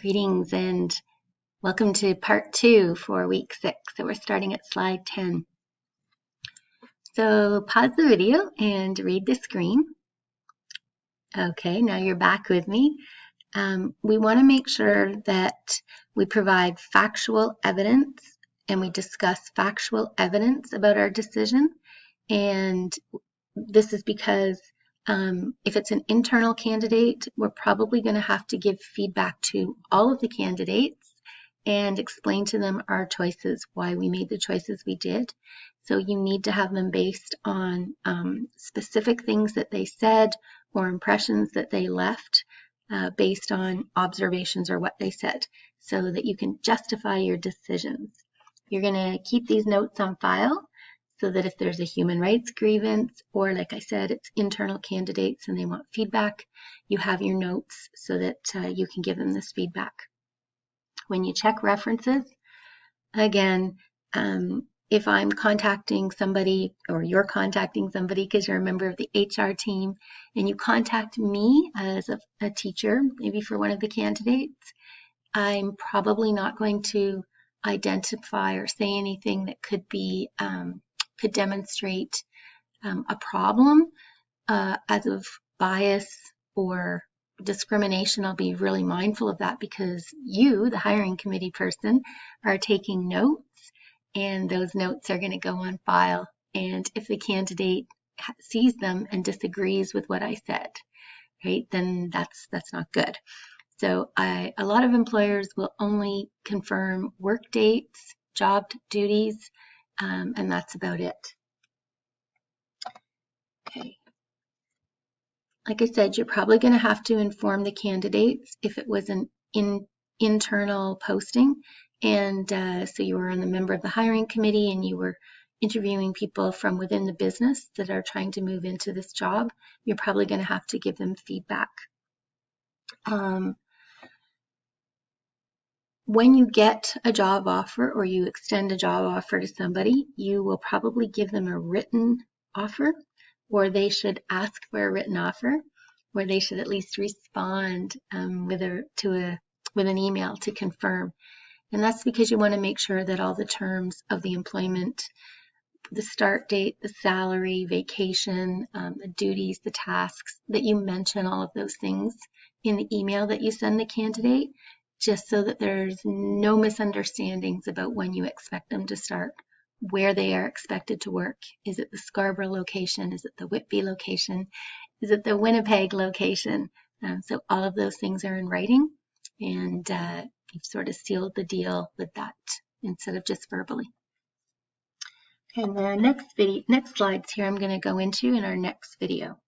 Greetings and welcome to part 2 for week 6. So we're starting at slide 10. So pause the video and read the screen. Okay, now you're back with me. We want to make sure that we provide factual evidence and we discuss factual evidence about our decision. And this is because if it's an internal candidate, we're probably going to have to give feedback to all of the candidates and explain to them our choices, why we made the choices we did. So you need to have them based on specific things that they said or impressions that they left based on observations or what they said, so that you can justify your decisions. You're going to keep these notes on file so that if there's a human rights grievance, or like I said, it's internal candidates and they want feedback, you have your notes so that you can give them this feedback. When you check references, again, if I'm contacting somebody or you're contacting somebody because you're a member of the HR team and you contact me as a teacher, maybe for one of the candidates, I'm probably not going to identify or say anything that could be could demonstrate a problem as of bias or discrimination. I'll be really mindful of that because you, the hiring committee person, are taking notes, and those notes are going to go on file. And if the candidate sees them and disagrees with what I said, right, then that's not good. So a lot of employers will only confirm work dates, job duties, and that's about it. Okay. Like I said, you're probably going to have to inform the candidates if it was an internal posting, and so you were a member of the hiring committee and you were interviewing people from within the business that are trying to move into this job, you're probably going to have to give them feedback. When you get a job offer or you extend a job offer to somebody, you will probably give them a written offer, or they should ask for a written offer, or they should at least respond with an email to confirm. And that's because you want to make sure that all the terms of the employment, the start date, the salary, vacation, the duties, the tasks, that you mention all of those things in the email that you send the candidate, just so that there's no misunderstandings about when you expect them to start, where they are expected to work. Is it the Scarborough location? Is it the Whitby location? Is it the Winnipeg location? So all of those things are in writing, and you've sort of sealed the deal with that instead of just verbally. And the next slides here I'm going to go into in our next video.